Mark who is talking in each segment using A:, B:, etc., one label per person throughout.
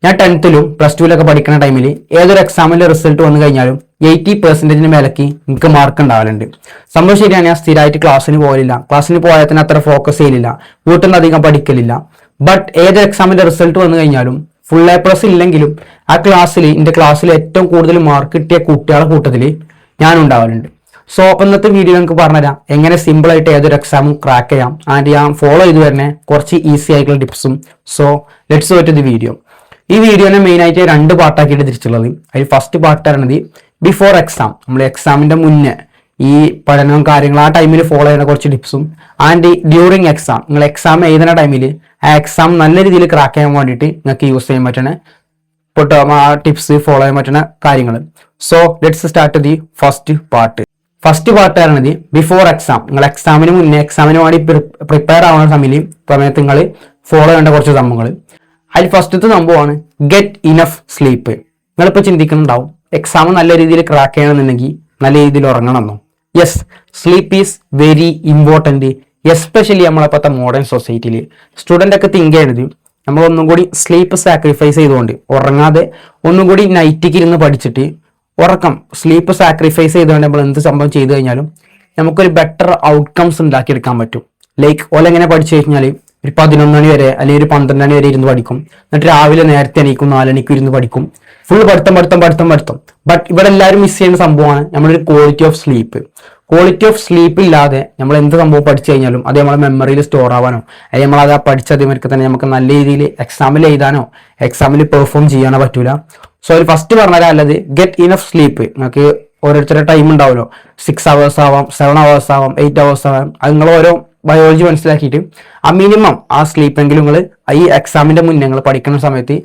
A: ഞാൻ 10th-ലും +2-ലൊക്കെ പഠിക്കുന്ന ടൈമിൽ ഏതൊരു എക്സാമിന്റെ റിസൾട്ട് വന്നു കഴിഞ്ഞാലും 80% മേലക്ക് എനിക്ക് മാർക്ക് ഉണ്ടാവലുണ്ട്. സംഭവം ശരിയാണ്. ഞാൻ സ്ഥിരമായിട്ട് ക്ലാസ്സിന് പോകലില്ല. ക്ലാസ്സിന് പോയാൽ തന്നെ അത്ര ഫോക്കസ് ചെയ്യലില്ല, വീട്ടിൽ നിന്ന് അധികം പഠിക്കലില്ല. ബട്ട് ഏത് എക്സാമിന്റെ റിസൾട്ട് വന്നു കഴിഞ്ഞാലും ഫുൾ A+ ഇല്ലെങ്കിലും ആ ക്ലാസ്സിൽ എൻ്റെ ക്ലാസ്സിൽ ഏറ്റവും കൂടുതൽ മാർക്ക് കിട്ടിയ കുട്ടികളുടെ കൂട്ടത്തിൽ ഞാൻ ഉണ്ടാവലുണ്ട്. സോ ഇന്നത്തെ വീഡിയോ നിങ്ങൾക്ക് പറഞ്ഞുതരാം എങ്ങനെ സിമ്പിൾ ആയിട്ട് ഏതൊരു എക്സാമും ക്രാക്ക് ചെയ്യാം. ആൻഡ് ഞാൻ ഫോളോ ചെയ്ത് വരുന്ന കുറച്ച് ഈസി ആയിട്ടുള്ള ടിപ്സും. So let's go to the video. ഈ വീഡിയോനെ മെയിൻ ആയിട്ട് 2 പാർട്ടാക്കിയിട്ട് തിരിച്ചുള്ളത്. അതിൽ ഫസ്റ്റ് പാർട്ട് പറയുന്നത് ബിഫോർ എക്സാം, നമ്മൾ എക്സാമിന്റെ മുന്നേ ഈ പഠനവും കാര്യങ്ങളും ആ ടൈമിൽ ഫോളോ ചെയ്യുന്ന കുറച്ച് ടിപ്സും. ആൻഡ് ഡ്യൂറിങ് എക്സാം, നിങ്ങൾ എക്സാം എഴുതുന്ന ടൈമിൽ ആ എക്സാം നല്ല രീതിയിൽ ക്രാക്ക് ചെയ്യാൻ വേണ്ടിയിട്ട് നിങ്ങൾക്ക് യൂസ് ചെയ്യാൻ പറ്റുന്ന ആ ടിപ്സ്, ഫോളോ ചെയ്യാൻ പറ്റുന്ന കാര്യങ്ങൾ. So let's start the first part. First part പറയുന്നത് ബിഫോർ എക്സാം, നിങ്ങൾ എക്സാമിന് മുന്നേ എക്സാമിന് വേണ്ടി പ്രിപ്പയർ ആവുന്ന സമയത്ത് നിങ്ങൾ ഫോളോ ചെയ്യേണ്ട കുറച്ച് സംഭവങ്ങൾ. അതിൽ ഫസ്റ്റത്തെ സംഭവമാണ് ഗെറ്റ് ഇനഫ് സ്ലീപ്പ്. നിങ്ങളിപ്പോൾ ചിന്തിക്കുന്നുണ്ടാവും എക്സാം നല്ല രീതിയിൽ ക്രാക്ക് ചെയ്യണമെന്നുണ്ടെങ്കിൽ നല്ല രീതിയിൽ ഉറങ്ങണമെന്നോ. Yes, sleep is very important. Especially നമ്മളിപ്പോഴത്തെ മോഡേൺ സൊസൈറ്റിയിൽ സ്റ്റുഡൻ്റ് ഒക്കെ തിങ്ക് ചെയ്യണത് നമ്മൾ ഒന്നും കൂടി സ്ലീപ്പ് സാക്രിഫൈസ് ചെയ്തുകൊണ്ട് ഉറങ്ങാതെ ഒന്നും കൂടി നൈറ്റിക്ക് ഇരുന്ന് പഠിച്ചിട്ട് സ്ലീപ്പ് സാക്രിഫൈസ് ചെയ്തുകൊണ്ട് നമ്മൾ എന്ത് സംഭവം ചെയ്തു കഴിഞ്ഞാലും നമുക്കൊരു ബെറ്റർ ഔട്ട്കംസ് ഉണ്ടാക്കിയെടുക്കാൻ പറ്റും. ലൈക്ക് ഓലെങ്ങനെ പഠിച്ചു കഴിഞ്ഞാൽ ഒരു 11 മണി വരെ അല്ലെങ്കിൽ ഒരു 12 മണി വരെ ഇരുന്ന് പഠിക്കും, എന്നിട്ട് രാവിലെ നേരത്തെ എണീക്കും, 4 മണിക്ക് ഇരുന്ന് പഠിക്കും, ഫുൾ പഠിത്തം. ബട്ട് ഇവിടെ എല്ലാവരും മിസ് ചെയ്യുന്ന സംഭവമാണ് നമ്മളൊരു quality of sleep. Quality of sleep ഇല്ലാതെ നമ്മൾ എന്ത് സംഭവം പഠിച്ചു കഴിഞ്ഞാലും അത് നമ്മളെ മെമ്മറിയിൽ സ്റ്റോർ ആവാനോ അല്ലെങ്കിൽ നമ്മളത് പഠിച്ച അതേമാതിരി തന്നെ നമുക്ക് നല്ല രീതിയിൽ എക്സാമിൽ എഴുതാനോ എക്സാമിൽ പെർഫോം ചെയ്യാനോ പറ്റൂല. സോ ഒരു ഫസ്റ്റ് പറഞ്ഞാൽ അല്ലത് ഗെറ്റ് ഇനഫ് സ്ലീപ്പ്. നിങ്ങൾക്ക് ഓരോരുത്തരുടെ ടൈം ഉണ്ടാവുമല്ലോ, 6 hours ആവാം, 7 hours ആവാം, 8 hours ആവാം. അത് നിങ്ങൾ ഓരോ ബയോളജി മനസ്സിലാക്കിയിട്ട് ആ മിനിമം ആ സ്ലീപ്പെങ്കിലും നിങ്ങൾ ഈ എക്സാമിന്റെ മുന്നേ നിങ്ങൾ പഠിക്കുന്ന സമയത്ത്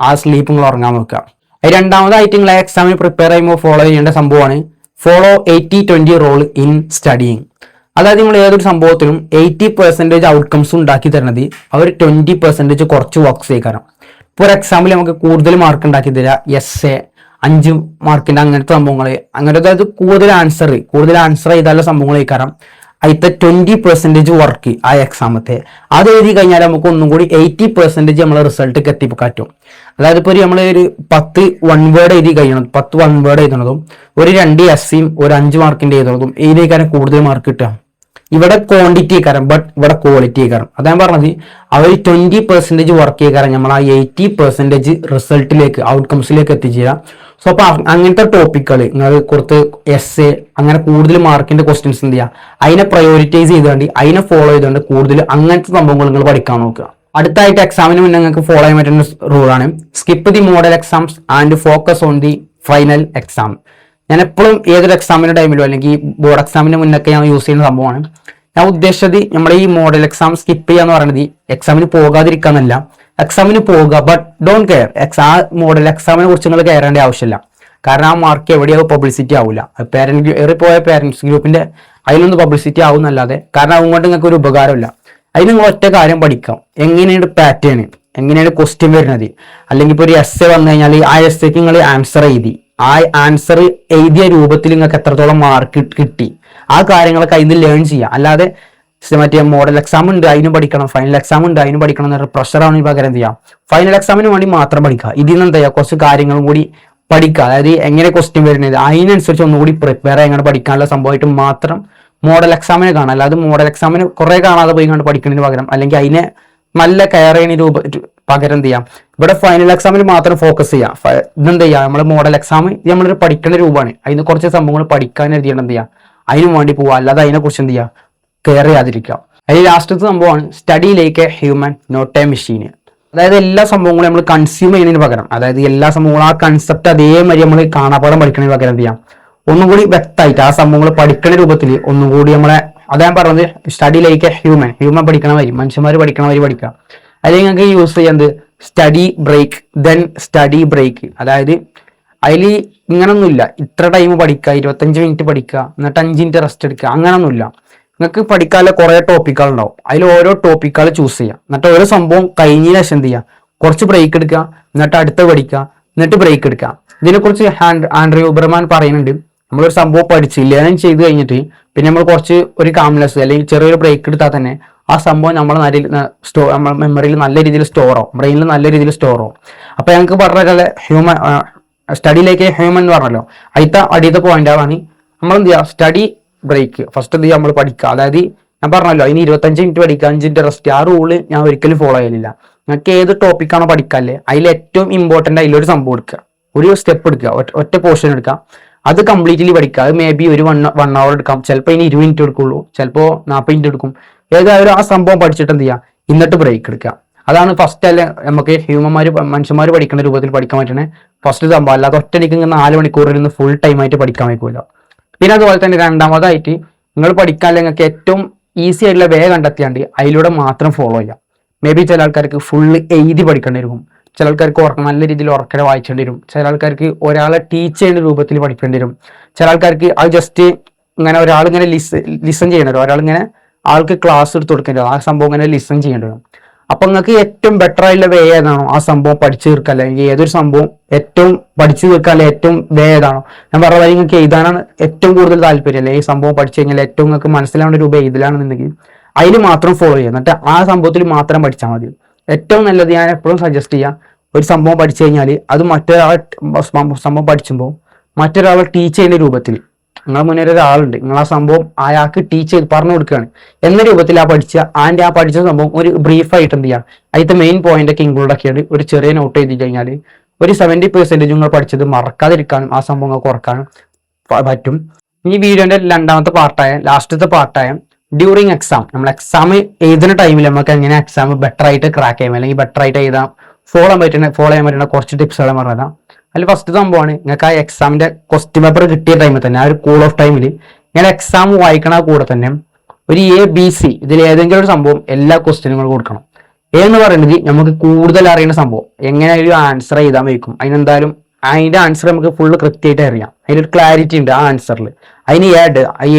A: ആ സ്ലീപ്പ് നിങ്ങൾ ഉറങ്ങാൻ നോക്കുക. രണ്ടാമതായിട്ട് നിങ്ങൾ എക്സാമിന് പ്രിപ്പയർ ചെയ്യുമ്പോൾ ഫോളോ ചെയ്യേണ്ട സംഭവമാണ് ഫോളോ 80-20 റൂൾ ഇൻ സ്റ്റഡിയിങ്. അതായത് നിങ്ങൾ ഏതൊരു സംഭവത്തിലും 80% ഔട്ട്കംസ് ഉണ്ടാക്കി തരുന്നത് അവർ 20% കുറച്ച് വർക്ക്സ് ചെയ്യിക്കാരം. ഇപ്പോൾ ഒരു എക്സാമ്പിൾ നമുക്ക് കൂടുതൽ മാർക്ക് ഉണ്ടാക്കി തരിക essay 5 മാർക്കിന്റെ അങ്ങനത്തെ സംഭവങ്ങൾ, അങ്ങനത്തെ അതായത് കൂടുതൽ ആൻസർ ചെയ്താലുള്ള സംഭവങ്ങൾ കഴിക്കാരം. അതിലത്തെ 20% വർക്ക് ആ എക്സാമത്തെ അത് എഴുതി കഴിഞ്ഞാൽ നമുക്ക് ഒന്നും കൂടി 80% നമ്മളെ റിസൾട്ട് എത്തിപ്പറ്റും. അതായത് ഇപ്പോൾ നമ്മൾ ഒരു 10 1 വേർഡ് എഴുതി കഴിയണം, 10 1 വേർഡ് എഴുതുന്നതും ഒരു 2 എസ്സേയും ഒരു 5 മാർക്കിന്റെ എഴുതുന്നതും എഴുതിയേക്കാരം കൂടുതൽ മാർക്ക് കിട്ടുക. ഇവിടെ ക്വാണ്ടിറ്റി ആയിക്കാരം, ബട്ട് ഇവിടെ ക്വാളിറ്റി ആയിക്കാരം. അതാ ഞാൻ പറഞ്ഞത് അവർ 20% വർക്ക് ചെയ്യിക്കാരം നമ്മൾ ആ 80% റിസൾട്ടിലേക്ക് ഔട്ട്കംസിലേക്ക് എത്തിച്ചേരാം. സോ അപ്പൊ അങ്ങനത്തെ ടോപ്പിക്കുകൾ നിങ്ങൾ കുറച്ച് essay അങ്ങനെ കൂടുതൽ മാർക്കിന്റെ ക്വസ്റ്റ്യൻസ് എന്ത് ചെയ്യുക, അതിനെ പ്രയോറിറ്റൈസ് ചെയ്തുകൊണ്ട് അതിനെ ഫോളോ ചെയ്തുകൊണ്ട് കൂടുതൽ അങ്ങനത്തെ സംഭവങ്ങൾ നിങ്ങൾ പഠിക്കാൻ നോക്കുക. അടുത്തായിട്ട് എക്സാമിന് മുന്നേ നിങ്ങൾക്ക് ഫോളോ ചെയ്യാൻ പറ്റുന്ന റൂളാണ് skip the model exams and focus on the final exam. ഞാൻ എപ്പോഴും ഏതൊരു എക്സാമിന്റെ ടൈമിലോ അല്ലെങ്കിൽ ബോർഡ് എക്സാമിന് മുന്നൊക്കെ ഞാൻ യൂസ് ചെയ്യുന്ന സംഭവമാണ്. ഞാൻ ഉദ്ദേശിച്ചത് നമ്മുടെ ഈ മോഡൽ എക്സാം സ്കിപ്പ് ചെയ്യാന്ന് പറയുന്നത് എക്സാമിന് പോകാതിരിക്കാന്നല്ല, എക്സാമിന് പോകുക ബട്ട് ഡോണ്ട് കെയർ. മോഡൽ എക്സാമിനെ കുറിച്ച് നിങ്ങൾ കയറേണ്ട ആവശ്യമില്ല. കാരണം ആ മാർക്ക് എവിടെയോ പബ്ലിസിറ്റി ആവില്ല. ഏറിപ്പോയ പേരൻസ് ഗ്രൂപ്പിന്റെ അതിലൊന്നും പബ്ലിസിറ്റി ആവുന്നല്ലാതെ, കാരണം അതുകൊണ്ട് നിങ്ങൾക്ക് ഒരു ഉപകാരമില്ല. അതിന് നിങ്ങൾ ഒറ്റ കാര്യം പഠിക്കാം, എങ്ങനെയാണ് പാറ്റേൺ, എങ്ങനെയാണ് ക്വസ്റ്റ്യൻ വരുന്നത്. അല്ലെങ്കിൽ ഇപ്പോൾ ഒരു essay വന്നു കഴിഞ്ഞാൽ ആ essayക്ക് നിങ്ങൾ ആൻസർ എഴുതി, ആ ആൻസർ എഴുതിയ രൂപത്തിൽ നിങ്ങൾക്ക് എത്രത്തോളം മാർക്ക് കിട്ടി, ആ കാര്യങ്ങളൊക്കെ അതിന് ലേൺ ചെയ്യുക. അല്ലാതെ മറ്റേ മോഡൽ എക്സാം ഉണ്ട് അതിന് പഠിക്കണം, ഫൈനൽ എക്സാം ഉണ്ട് അതിന് പഠിക്കണം എന്നൊരു പ്രഷറാണ് പകരം എന്ത് ചെയ്യാം ഫൈനൽ എക്സാമിന് വേണ്ടി മാത്രം പഠിക്കുക. ഇതിൽ നിന്ന് എന്താ ചെയ്യുക, കുറച്ച് കാര്യങ്ങളും കൂടി പഠിക്കുക. അതായത് എങ്ങനെ ക്വസ്റ്റ്യൻ വരുന്നത് അതിനനുസരിച്ച് ഒന്നുകൂടി പ്രിപ്പയർ എങ്ങനെ പഠിക്കാനുള്ള സംഭവമായിട്ട് മാത്രം മോഡൽ എക്സാമിനെ കാണാം. അല്ലാതെ മോഡൽ എക്സാമിന് കുറെ കാണാതെ പോയി കണ്ട് പഠിക്കുന്നതിന് പകരം അല്ലെങ്കിൽ അതിനെ നല്ല കെയർ ചെയ്യുന്ന പകരം എന്ത് ചെയ്യാം ഇവിടെ ഫൈനൽ എക്സാമിന് മാത്രം ഫോക്കസ് ചെയ്യാം. ഇതെന്ത് ചെയ്യാം, നമ്മൾ മോഡൽ എക്സാം നമ്മളൊരു പഠിക്കുന്ന രൂപമാണ്, അതിന് കുറച്ച് സംഭവങ്ങൾ പഠിക്കാൻ എഴുതിയാണ് എന്ത് ചെയ്യാം അതിന് വേണ്ടി പോവുക. അല്ലാതെ അതിനെ കുറിച്ച് എന്ത് ചെയ്യുക കെയർ ചെയ്യാതിരിക്കുക. അതിൽ ലാസ്റ്റത്തെ സംഭവമാണ് study like a human not a machine. അതായത് എല്ലാ സംഭവങ്ങളും നമ്മൾ കൺസ്യൂം ചെയ്യുന്നതിന് പകരം, അതായത് എല്ലാ സംഭവങ്ങളും ആ കൺസെപ്റ്റ് അതേമാതിരി നമ്മൾ കാണാപ്പാടം പഠിക്കുന്നതിന് പകരം എന്ത് ചെയ്യാം ഒന്നും കൂടി വ്യക്തമായിട്ട് ആ സംഭവങ്ങൾ പഠിക്കുന്ന രൂപത്തിൽ ഒന്നും കൂടി നമ്മളെ, അതാ ഞാൻ പറഞ്ഞത് സ്റ്റഡി ലൈക്ക് എ ഹ്യൂമൻ പഠിക്കണ വരി, മനുഷ്യന്മാർ പഠിക്കണ വരി പഠിക്കുക. അല്ലെങ്കിൽ നിങ്ങൾക്ക് യൂസ് ചെയ്യുന്നത് study break then study break. അതായത് അതിൽ ഇങ്ങനൊന്നുമില്ല ഇത്ര ടൈം പഠിക്കുക, 25 മിനിറ്റ് പഠിക്കുക എന്നിട്ട് 5 മിനിറ്റ് റെസ്റ്റ് എടുക്കുക, അങ്ങനൊന്നുമില്ല. നിങ്ങൾക്ക് പഠിക്കാനുള്ള കുറേ ടോപ്പിക്കുകൾ ഉണ്ടാവും, അതിൽ ഓരോ ടോപ്പിക്കുകൾ ചൂസ് ചെയ്യുക. എന്നിട്ട് ഓരോ സംഭവം കഴിഞ്ഞ ശേഷം എന്ത് ചെയ്യുക കുറച്ച് ബ്രേക്ക് എടുക്കുക, എന്നിട്ട് അടുത്ത പഠിക്കുക, എന്നിട്ട് ബ്രേക്ക് എടുക്കുക. ഇതിനെക്കുറിച്ച് ആൻഡ്രൂ ഹ്യൂബർമാൻ പറയുന്നുണ്ട്, നമ്മളൊരു സംഭവം പഠിച്ച് ലേൺ ചെയ്ത് കഴിഞ്ഞിട്ട് പിന്നെ നമ്മൾ കുറച്ച് ഒരു കാംനെസ് അല്ലെങ്കിൽ ചെറിയൊരു ബ്രേക്ക് എടുത്താൽ തന്നെ ആ സംഭവം നമ്മളെ നമ്മുടെ മെമ്മറിയിൽ നല്ല രീതിയിൽ സ്റ്റോറോ ബ്രെയിനിൽ നല്ല രീതിയിൽ സ്റ്റോറോ. അപ്പൊ ഞങ്ങൾക്ക് പറഞ്ഞ ഹ്യൂമൻ സ്റ്റഡിയിലേക്ക് ഹ്യൂമൻ എന്ന് പറഞ്ഞല്ലോ, അടിയത്തെ പോയിന്റുകളാണ് നമ്മൾ എന്ത് ചെയ്യുക, സ്റ്റഡി ബ്രേക്ക് ഫസ്റ്റ് എന്ത് ചെയ്യുക നമ്മൾ പഠിക്കുക. അതായത് ഞാൻ പറഞ്ഞല്ലോ അതിന് 25 മിനിറ്റ് പഠിക്കുക, 5 മിനിറ്റ് റെസ്റ്റ്. ആ റൂള് ഞാൻ ഒരിക്കലും ഫോളോ ചെയ്യലില്ല. നിങ്ങൾക്ക് ഏത് ടോപ്പിക്കാണോ പഠിക്കാല്ലേ അതിൽ ഏറ്റവും ഇമ്പോർട്ടൻ്റ് അതിലൊരു സംഭവം എടുക്കുക, ഒരു സ്റ്റെപ്പ് എടുക്കുക, ഒറ്റ പോർഷൻ എടുക്കുക, അത് കംപ്ലീറ്റ്ലി പഠിക്കുക. അത് മേ ബി ഒരു വൺ അവർ എടുക്കാം, ചിലപ്പോൾ ഇനി 20 മിനിറ്റ് എടുക്കുള്ളൂ, ചിലപ്പോൾ 40 മിനിറ്റ് എടുക്കും. ഏതായാലും ആ സംഭവം പഠിച്ചിട്ട് എന്ത് ചെയ്യുക, എന്നിട്ട് ബ്രേക്ക് എടുക്കുക. അതാണ് ഫസ്റ്റ് അല്ല നമുക്ക് മനുഷ്യന്മാർ പഠിക്കുന്ന രൂപത്തിൽ പഠിക്കാൻ പറ്റണേ ഫസ്റ്റ് സംഭവം. അല്ലാതെ ഒറ്റയ്ക്ക് 4 മണിക്കൂറിൽ നിന്ന് ഫുൾ ടൈം ആയിട്ട് പഠിക്കാൻ വയ്ക്കുമല്ലോ. പിന്നെ അതുപോലെ തന്നെ രണ്ടാമതായിട്ട് നിങ്ങൾ പഠിക്കാൻ നിങ്ങൾക്ക് ഏറ്റവും ഈസി ആയിട്ടുള്ള വേ കണ്ടെത്തിയാണ്ട് അതിലൂടെ മാത്രം ഫോളോ ചെയ്യാം. മേ ബി ചില ആൾക്കാർക്ക് ഫുള്ള് എഴുതി പഠിക്കേണ്ടി വരും, ചില ആൾക്കാർക്ക് നല്ല രീതിയിൽ ഉറക്കനെ വായിക്കേണ്ടി വരും, ചില ആൾക്കാർക്ക് ഒരാളെ ടീച്ച് ചെയ്യുന്ന രൂപത്തിൽ പഠിക്കേണ്ടി വരും, ചില ആൾക്കാർക്ക് അത് ജസ്റ്റ് ഇങ്ങനെ ഒരാളിങ്ങനെ ലിസൺ ചെയ്യേണ്ടി വരും, ഒരാളിങ്ങനെ ആൾക്ക് ക്ലാസ് എടുത്ത് കൊടുക്കേണ്ടി വരും, ആ സംഭവം ഇങ്ങനെ ലിസൺ ചെയ്യേണ്ടി വരും. അപ്പൊ നിങ്ങൾക്ക് ഏറ്റവും ബെറ്റർ ആയിട്ടുള്ള വേ ഏതാണോ ആ സംഭവം പഠിച്ചു തീർക്കുക, അല്ലെങ്കിൽ ഏതൊരു സംഭവം ഏറ്റവും പഠിച്ചു തീർക്കുക, അല്ലെങ്കിൽ ഏറ്റവും വേ ഏതാണോ ഞാൻ പറഞ്ഞത് നിങ്ങൾക്ക് എഴുതാനാണ് ഏറ്റവും കൂടുതൽ താല്പര്യം, അല്ലെങ്കിൽ ഈ സംഭവം പഠിച്ചു കഴിഞ്ഞാൽ ഏറ്റവും നിങ്ങൾക്ക് മനസ്സിലാവേണ്ട രൂപ എഴുതലാണെന്നുണ്ടെങ്കിൽ അതിൽ മാത്രം ഫോളോ ചെയ്യുക, എന്നിട്ട് ആ സംഭവത്തിൽ മാത്രം പഠിച്ചാൽ മതി. ഏറ്റവും നല്ലത് ഞാൻ എപ്പോഴും സജസ്റ്റ് ചെയ്യാം, ഒരു സംഭവം പഠിച്ചു കഴിഞ്ഞാൽ അത് മറ്റൊരാളെ സംഭവം പഠിച്ചുമ്പോൾ മറ്റൊരാളെ ടീച്ച് ചെയ്യുന്ന രൂപത്തിൽ നിങ്ങളെ മുന്നേ ഒരാളുണ്ട്, നിങ്ങൾ ആ സംഭവം അയാൾക്ക് ടീച്ച് ചെയ്ത് പറഞ്ഞു കൊടുക്കുകയാണ് എന്ന രൂപത്തിൽ ആ പഠിച്ച സംഭവം ഒരു ബ്രീഫായിട്ട് എന്ത് ചെയ്യാം, അതിന്റെ മെയിൻ പോയിന്റ് ഒക്കെ ഇൻക്ലൂഡ് ആക്കിയത് ഒരു ചെറിയ നോട്ട് എഴുതി കഴിഞ്ഞാൽ ഒരു 70% നിങ്ങൾ പഠിച്ചത് മറക്കാതിരിക്കാനും ആ സംഭവങ്ങൾ കുറക്കാനും പറ്റും. ഈ വീഡിയോന്റെ ലാസ്റ്റത്തെ പാർട്ടായ ഡ്യൂറിങ് എക്സാം, നമ്മൾ എക്സാം എഴുതുന്ന ടൈമിൽ നമുക്ക് എങ്ങനെ എക്സാം ബെറ്റർ ആയിട്ട് ക്രാക്ക് ചെയ്യാം, അല്ലെങ്കിൽ ബെറ്റർ ആയിട്ട് എഴുതാം, ഫോളോ ചെയ്യാൻ പറ്റുന്ന കുറച്ച് ടിപ്സുകൾ പറഞ്ഞതാണ്. അതിൽ ഫസ്റ്റ് സംഭവമാണ് നിങ്ങൾക്ക് ആ എക്സാമിന്റെ ക്വസ്റ്റ്യൻ പേപ്പർ കിട്ടിയ ടൈമിൽ തന്നെ, ആ ഒരു കൂൾ ഓഫ് ടൈമിൽ നിങ്ങൾ എക്സാം വായിക്കണ കൂടെ തന്നെ ഒരു ABC ഇതിൽ ഏതെങ്കിലും ഒരു സംഭവം എല്ലാ ക്വസ്റ്റ്യനുകളും കൊടുക്കണം. എന്ന് പറയുന്നത് നമുക്ക് കൂടുതൽ അറിയുന്ന സംഭവം എങ്ങനെ ഒരു ആൻസർ എഴുതാൻ വയ്ക്കും, അതിനെന്തായാലും അതിന്റെ ആൻസർ നമുക്ക് ഫുള്ള് കൃത്യമായിട്ട് അറിയാം, അതിനൊരു ക്ലാരിറ്റി ഉണ്ട് ആ ആൻസറിൽ, അതിന്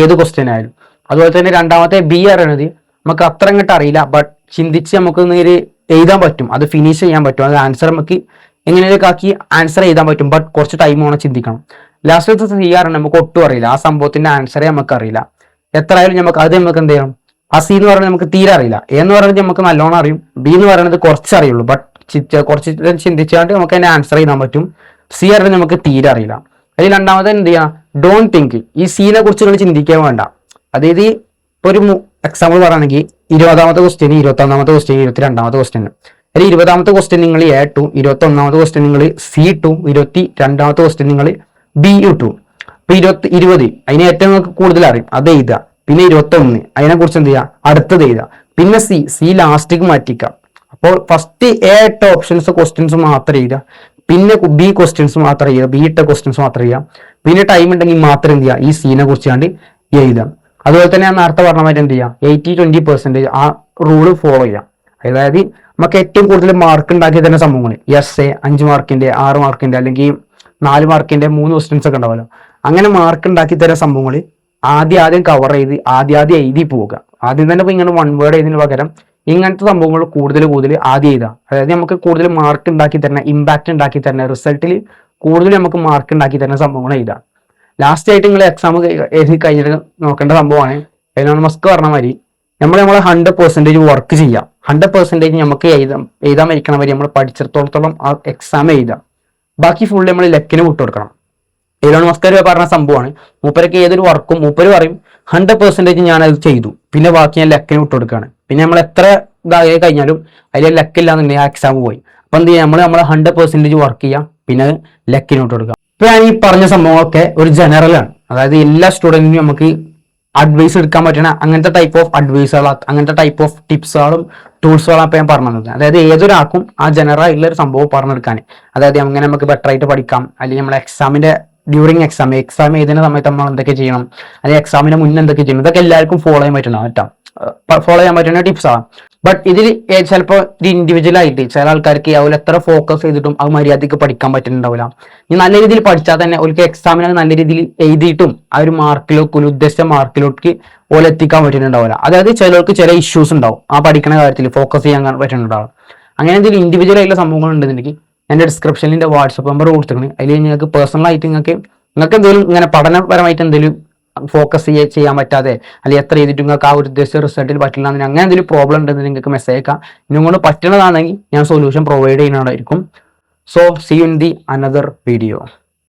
A: ഏത് ക്വസ്റ്റ്യൻ ആയാലും. അതുപോലെ തന്നെ രണ്ടാമത്തെ B അറിയണത് നമുക്ക് അത്ര അങ്ങോട്ട് അറിയില്ല, ബട്ട് ചിന്തിച്ച് നമുക്ക് നേരെ എഴുതാൻ പറ്റും, അത് ഫിനിഷ് ചെയ്യാൻ പറ്റും, അത് ആൻസർ നമുക്ക് എങ്ങനെയൊക്കെ ആക്കി ആൻസർ എഴുതാൻ പറ്റും, ബട്ട് കുറച്ച് ടൈം വേണം ചിന്തിക്കണം. ലാസ്റ്റത്തെ C ആണ് നമുക്ക് ഒട്ടും അറിയില്ല, ആ സംഭവത്തിന്റെ ആൻസറേ നമുക്ക് അറിയില്ല, എത്ര ആയാലും നമുക്ക് എന്ത് ചെയ്യണം, ആ C എന്ന് പറയുന്നത് നമുക്ക് തീരെ അറിയില്ല, A എന്ന് പറയുന്നത് നമുക്ക് നല്ലോണം അറിയും, B എന്ന് പറയുന്നത് കുറച്ച് അറിയുള്ളൂ, ബട്ട് കുറച്ച് ചിന്തിച്ചാണ്ട് നമുക്ക് അതിന്റെ ആൻസർ എഴുതാൻ പറ്റും. C പറയുന്നത് നമുക്ക് തീരെ അറിയില്ല. അതിൽ രണ്ടാമത് എന്ത് ചെയ്യാം, ഡോണ്ട് തിങ്ക്, ഈ C-നെ കുറിച്ച് നിങ്ങൾ ചിന്തിക്കാൻ വേണ്ട. അതായത് ഇപ്പൊ ഒരു എക്സാമ്പിൾ പറയുകയാണെങ്കിൽ 20ാമത്തെ ക്വസ്റ്റ്യൻ, 21ാമത്തെ ക്വസ്റ്റ്യൻ, 22ാമത്തെ ക്വസ്റ്റ്യൻ, അല്ലെങ്കിൽ 20ാമത്തെ ക്വസ്റ്റ്യൻ നിങ്ങൾ A2, 21ാമത്തെ ക്വസ്റ്റ്യൻ നിങ്ങൾ C2, 22ാമത്തെ ക്വസ്റ്റ്യൻ നിങ്ങൾ BU2. ഇപ്പൊ 20 അതിനെ ഏറ്റവും നിങ്ങൾക്ക് കൂടുതൽ അറിയും, അത് എഴുതുക. പിന്നെ 21 അതിനെ കുറിച്ച് എന്ത് ചെയ്യുക, അടുത്തത് എഴുതുക. പിന്നെ C ലാസ്റ്റിക്ക് മാറ്റിക്കാം. അപ്പോൾ ഫസ്റ്റ് A8 ഓപ്ഷൻസ് ക്വസ്റ്റ്യൻസ് മാത്രം എഴുതുക, പിന്നെ B ക്വസ്റ്റ്യൻസ് മാത്രം എഴുതുക, B ഇട്ട ക്വസ്റ്റ്യൻസ് മാത്രം എഴുതുക. പിന്നെ ടൈം ഉണ്ടെങ്കിൽ മാത്രം എന്ത് ചെയ്യുക, ഈ C-നെ കുറിച്ച് കണ്ട് എഴുതാം. അതുപോലെ തന്നെ ഞാൻ നേരത്തെ പറഞ്ഞ മാതിരി എന്ത് ചെയ്യാം, 80-20% ആ റൂള് ഫോളോ ചെയ്യാം. അതായത് നമുക്ക് ഏറ്റവും കൂടുതൽ മാർക്ക് ഉണ്ടാക്കിയ തന്നെ സംഭവങ്ങൾ essay 5 മാർക്കിന്റെ 6 മാർക്കിന്റെ അല്ലെങ്കിൽ 4 മാർക്കിന്റെ 3 ക്വസ്റ്റ്യൻസ് ഒക്കെ ഉണ്ടാവുമല്ലോ, അങ്ങനെ മാർക്ക് ഉണ്ടാക്കി തരുന്ന സംഭവങ്ങൾ ആദ്യം കവർ ചെയ്ത് ആദ്യം എഴുതി പോവുക. ആദ്യം തന്നെ ഇങ്ങനെ വൺ വേർഡ് എഴുതിന് പകരം ഇങ്ങനത്തെ സംഭവങ്ങൾ കൂടുതൽ ആദ്യം എഴുതാം. അതായത് നമുക്ക് കൂടുതൽ മാർക്ക് ഉണ്ടാക്കി തരുന്ന, ഇമ്പാക്ട് ഉണ്ടാക്കി തരുന്ന, റിസൾട്ടിൽ കൂടുതൽ നമുക്ക് മാർക്ക് ഉണ്ടാക്കി തരുന്ന സംഭവങ്ങൾ എഴുതാം. ലാസ്റ്റ് ആയിട്ട് നിങ്ങൾ എക്സാം എഴുതി കഴിഞ്ഞിട്ട് നോക്കേണ്ട സംഭവമാണ് എലോൺ മസ്ക് പറഞ്ഞ മാതിരി നമ്മളെ 100% വർക്ക് ചെയ്യാം. 100% നമുക്ക് എഴുതാൻ വയ്ക്കണ വരെ നമ്മൾ പഠിച്ചിടത്തോളത്തോളം ആ എക്സാം എഴുതാം. ബാക്കി ഫുൾ നമ്മൾ ലക്കിന് വിട്ടുകൊടുക്കണം. എലോൺ മസ്ക് പറഞ്ഞ സംഭവമാണ്, മൂപ്പരൊക്കെ ഏതൊരു വർക്കും മൂപ്പര് പറയും 100% ഞാനത് ചെയ്തു, പിന്നെ ബാക്കി ഞാൻ ലക്കിന് വിട്ടുകൊടുക്കുകയാണ്. പിന്നെ നമ്മൾ എത്ര ഇതായി കഴിഞ്ഞാലും അതിൽ ലക്കില്ലാന്നുണ്ടെങ്കിൽ ആ എക്സാം പോയി. അപ്പൊ എന്ത് ചെയ്യാം, നമ്മൾ 100% വർക്ക് ചെയ്യാം, പിന്നെ ലക്കിന് വിട്ടുകൊടുക്കാം. ഇപ്പൊ ഞാൻ ഈ പറഞ്ഞ സംഭവങ്ങളൊക്കെ ഒരു ജനറലാണ്, അതായത് എല്ലാ സ്റ്റുഡന്റിനും നമുക്ക് അഡ്വൈസ് എടുക്കാൻ പറ്റണ അങ്ങനത്തെ ടൈപ്പ് ഓഫ് അഡ്വൈസുകൾ, അങ്ങനത്തെ ടൈപ്പ് ഓഫ് ടിപ്സുകളും ടൂൾസുകളും അപ്പൊ ഞാൻ പറഞ്ഞത്. അതായത് ഏതൊരാൾക്കും ആ ജനറൽ ആയിട്ടുള്ള ഒരു സംഭവം പറഞ്ഞെടുക്കാൻ, അതായത് അങ്ങനെ നമുക്ക് ബെറ്റർ ആയിട്ട് പഠിക്കാം, അല്ലെങ്കിൽ നമ്മളെ എക്സാമിന്റെ ഡ്യൂറിങ് എക്സാം എഴുതുന്ന സമയത്ത് നമ്മൾ എന്തൊക്കെ ചെയ്യണം, അല്ലെങ്കിൽ എക്സാമിന് മുന്നേ എന്തൊക്കെ ചെയ്യണം, ഇതൊക്കെ എല്ലാവർക്കും ഫോളോ ചെയ്യാൻ പറ്റുന്ന ടിപ്സാണ്. ബട്ട് ഇതിൽ ചിലപ്പോൾ ഒരു ഇൻഡിവിജ്വൽ ആയിട്ട് ചില ആൾക്കാർക്ക് അവര് എത്ര ഫോക്കസ് ചെയ്തിട്ടും അത് മര്യാദയ്ക്ക് പഠിക്കാൻ പറ്റുന്നുണ്ടാവില്ല. ഈ നല്ല രീതിയിൽ പഠിച്ചാൽ തന്നെ അവർക്ക് എക്സാമിന് നല്ല രീതിയിൽ എഴുതിയിട്ടും ആ ഒരു മാർക്കിലേക്ക്, ഉദ്ദേശിച്ച മാർക്കിലേക്ക് ഓലെ എത്തിക്കാൻ പറ്റുന്നുണ്ടാവില്ല. അതായത് ചിലർക്ക് ചില ഇഷ്യൂസ് ഉണ്ടാവും ആ പഠിക്കുന്ന കാര്യത്തിൽ ഫോക്കസ് ചെയ്യാൻ പറ്റുന്നുണ്ടാവും. അങ്ങനെ എന്തെങ്കിലും ഇൻഡിവിജ്വൽ ആയിട്ടുള്ള സംഭവങ്ങൾ ഉണ്ടെന്നുണ്ടെങ്കിൽ എൻ്റെ ഡിസ്ക്രിപ്ഷനിൽ എൻ്റെ വാട്സപ്പ് നമ്പർ കൊടുത്തിട്ടുണ്ട്. അതിൽ നിങ്ങൾക്ക് പേഴ്സണൽ ആയിട്ട് നിങ്ങൾക്ക് എന്തെങ്കിലും ഇങ്ങനെ പഠനപരമായിട്ട് എന്തെങ്കിലും ഫോക്കസ് ചെയ്യാൻ പറ്റാതെ അല്ലെങ്കിൽ എത്ര ചെയ്തിട്ട് നിങ്ങൾക്ക് ആ ഒരു ഉദ്ദേശിച്ച റിസൾട്ടിൽ പറ്റില്ല എന്ന് അങ്ങനെ എന്തെങ്കിലും പ്രോബ്ലം ഉണ്ടെന്ന് നിങ്ങൾക്ക് മെസ്സേജ് അയക്കാം. ഇന്നും കൊണ്ട് പറ്റുന്നതാണെങ്കിൽ ഞാൻ സൊല്യൂഷൻ പ്രൊവൈഡ് ചെയ്യുന്നതായിരിക്കും. So see you in the another video.